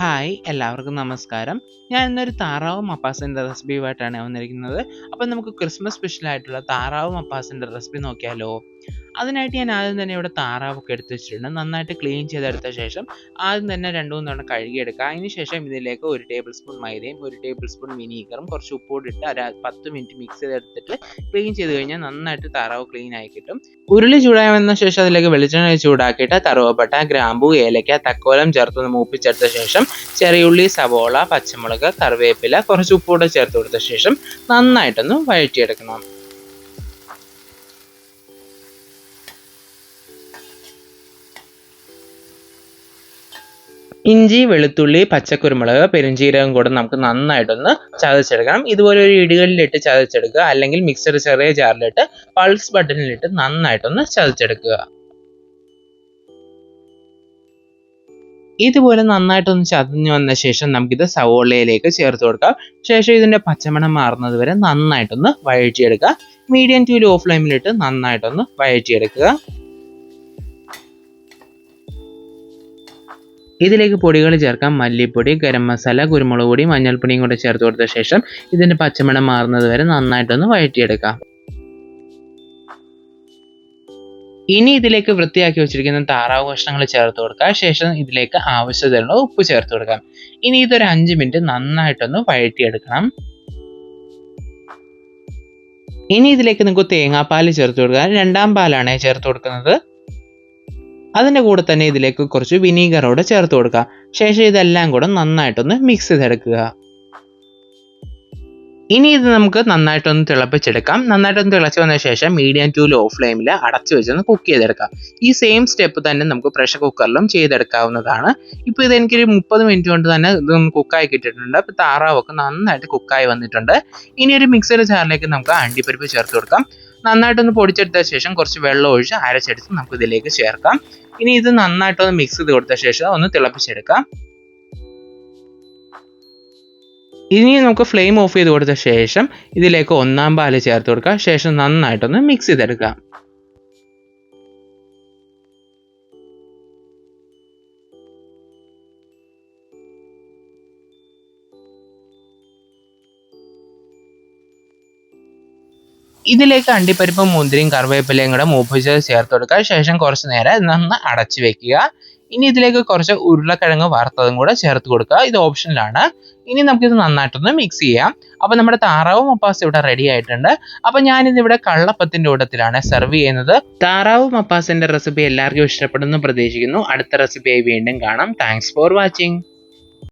Hi, എല്ലാവർക്കും നമസ്കാരം. ഞാൻ ഇന്നൊരു താറാവ് മപ്പാസിൻ്റെ റെസിപ്പിയുമായിട്ടാണ് വന്നിരിക്കുന്നത്. അപ്പം നമുക്ക് ക്രിസ്മസ് സ്പെഷ്യലായിട്ടുള്ള താറാവ് മപ്പാസിൻ്റെ റെസിപ്പി നോക്കിയാലോ? അതിനായിട്ട് ഞാൻ ആദ്യം തന്നെ ഇവിടെ താറാവൊക്കെ എടുത്ത് വെച്ചിട്ടുണ്ട്. നന്നായിട്ട് ക്ലീൻ ചെയ്തെടുത്ത ശേഷം ആദ്യം തന്നെ 2-3 തവണ കഴുകിയെടുക്കുക. അതിന് ശേഷം ഇതിലേക്ക് 1 ടേബിൾ സ്പൂൺ മൈദയും 1 ടേബിൾ സ്പൂൺ വിനീഗറും കുറച്ച് ഉപ്പുകൂടി ഇട്ട് 10 മിനിറ്റ് മിക്സ് ചെയ്തെടുത്തിട്ട് ക്ലീൻ ചെയ്ത് കഴിഞ്ഞാൽ നന്നായിട്ട് താറാവ് ക്ലീൻ ആയി കിട്ടും. ഉരുളി ചൂടായി വന്ന ശേഷം അതിലേക്ക് വെളിച്ചെണ്ണ ചൂടാക്കിയിട്ട് കറുവപ്പട്ട, ഗ്രാമ്പൂ, ഏലക്ക, തക്കോലം ചേർത്ത് മൂപ്പിച്ചെടുത്ത ശേഷം ചെറിയുള്ളി, സവോള, പച്ചമുളക്, കറിവേപ്പില, കുറച്ച് ഉപ്പുകൂടെ ചേർത്ത് കൊടുത്ത ശേഷം നന്നായിട്ടൊന്ന് വഴറ്റിയെടുക്കണം. ഇഞ്ചി, വെളുത്തുള്ളി, പച്ചക്കുരുമുളക്, പെരുംജീരകം കൂടെ നമുക്ക് നന്നായിട്ടൊന്ന് ചതച്ചെടുക്കണം. ഇതുപോലെ ഒരു ഇടികല്ലിലിട്ട് ചതച്ചെടുക്കുക, അല്ലെങ്കിൽ മിക്സർ ചെറിയ ജാറിലിട്ട് പൾസ് ബട്ടണിലിട്ട് നന്നായിട്ടൊന്ന് ചതച്ചെടുക്കുക. ഇതുപോലെ നന്നായിട്ടൊന്ന് ചതഞ്ഞു വന്ന ശേഷം നമുക്കിത് സവോളയിലേക്ക് ചേർത്ത് കൊടുക്കാം. ശേഷം ഇതിൻ്റെ പച്ചമണം മാറുന്നത് വരെ നന്നായിട്ടൊന്ന് വഴറ്റിയെടുക്കുക. മീഡിയം ടു ലോ ഫ്ലെയിമിലിട്ട് നന്നായിട്ടൊന്ന് വഴറ്റിയെടുക്കുക. ഇതിലേക്ക് പൊടികൾ ചേർക്കാം. മല്ലിപ്പൊടി, ഗരം മസാല, കുരുമുളക് പൊടി, മഞ്ഞൾപ്പൊടിയും കൂടെ ചേർത്ത് കൊടുത്ത ശേഷം ഇതിൻ്റെ പച്ചമണം മാറുന്നത് വരെ നന്നായിട്ടൊന്ന് വഴറ്റിയെടുക്കാം. ഇനി ഇതിലേക്ക് വൃത്തിയാക്കി വെച്ചിരിക്കുന്ന താറാവ് കഷ്ണങ്ങൾ ചേർത്ത് കൊടുക്കുക. ശേഷം ഇതിലേക്ക് ആവശ്യത്തിനുള്ള ഉപ്പ് ചേർത്ത് കൊടുക്കാം. ഇനി ഇതൊരു 5 മിനിറ്റ് നന്നായിട്ടൊന്ന് വഴറ്റിയെടുക്കണം. ഇനി ഇതിലേക്ക് നിങ്ങൾക്ക് തേങ്ങാപ്പാൽ ചേർത്ത് കൊടുക്കുക. 2ാം പാലാണ് ചേർത്ത് കൊടുക്കുന്നത്. അതിൻ്റെ കൂടെ തന്നെ ഇതിലേക്ക് കുറച്ച് വിനീഗറോടെ ചേർത്ത് കൊടുക്കുക. ശേഷം ഇതെല്ലാം കൂടെ നന്നായിട്ടൊന്ന് മിക്സ് ചെയ്തെടുക്കുക. ഇനി ഇത് നമുക്ക് നന്നായിട്ടൊന്ന് തിളപ്പിച്ചെടുക്കാം. നന്നായിട്ടൊന്ന് തിളച്ച് വന്ന ശേഷം മീഡിയം ടു ലോ ഫ്ലെയിമിൽ അടച്ചു വെച്ചൊന്ന് കുക്ക് ചെയ്തെടുക്കാം. ഈ സെയിം സ്റ്റെപ്പ് തന്നെ നമുക്ക് പ്രഷർ കുക്കറിലും ചെയ്തെടുക്കാവുന്നതാണ്. ഇപ്പോൾ ഇതെനിക്കൊരു 30 മിനിറ്റ് കൊണ്ട് തന്നെ ഇതൊന്ന് കുക്കായി കിട്ടിയിട്ടുണ്ട്. അപ്പോൾ താറാവൊക്കെ നന്നായിട്ട് കുക്കായി വന്നിട്ടുണ്ട്. ഇനി ഒരു മിക്സഡ് ജാറിലേക്ക് നമുക്ക് അണ്ടിപ്പരിപ്പ് ചേർത്ത് കൊടുക്കാം. നന്നായിട്ടൊന്ന് പൊടിച്ചെടുത്ത ശേഷം കുറച്ച് വെള്ളം ഒഴിച്ച് അരച്ചെടുത്ത് നമുക്ക് ഇതിലേക്ക് ചേർക്കാം. ഇനി ഇത് നന്നായിട്ടൊന്ന് മിക്സ് ചെയ്ത് കൊടുത്ത ശേഷം ഒന്ന് തിളപ്പിച്ചെടുക്കാം. ഇനി നമുക്ക് ഫ്ലെയിം ഓഫ് ചെയ്ത് കൊടുത്ത ശേഷം ഇതിലേക്ക് 1ാം പാല് ചേർത്ത് കൊടുക്കുക. ശേഷം നന്നായിട്ടൊന്ന് മിക്സ് ചെയ്തെടുക്കാം. ഇതിലേക്ക് അണ്ടിപ്പരിപ്പും മുന്തിരിയും കറിവേപ്പിലയും കൂടെ മൂപ്പിച്ചത് ചേർത്ത് കൊടുക്കുക. ശേഷം കുറച്ച് നേരം നന്നായി അടച്ചു വെക്കുക. ഇനി ഇതിലേക്ക് കുറച്ച് ഉരുളക്കിഴങ്ങ് വറുത്തതും കൂടെ ചേർത്ത് കൊടുക്കുക. ഇത് ഓപ്ഷനിലാണ്. ഇനി നമുക്കിത് നന്നായിട്ടൊന്ന് മിക്സ് ചെയ്യാം. അപ്പോൾ നമ്മുടെ താറാവ് മപ്പാസ് ഇവിടെ റെഡി ആയിട്ടുണ്ട്. അപ്പോൾ ഞാനിതിവിടെ കള്ളപ്പത്തിൻ്റെ കൂട്ടത്തിലാണ് സെർവ് ചെയ്യുന്നത്. താറാവ് മപ്പാസിൻ്റെ റെസിപ്പി എല്ലാവർക്കും ഇഷ്ടപ്പെടുന്നു പ്രതീക്ഷിക്കുന്നു. അടുത്ത റെസിപ്പിയായി വീണ്ടും കാണാം. Thanks for watching.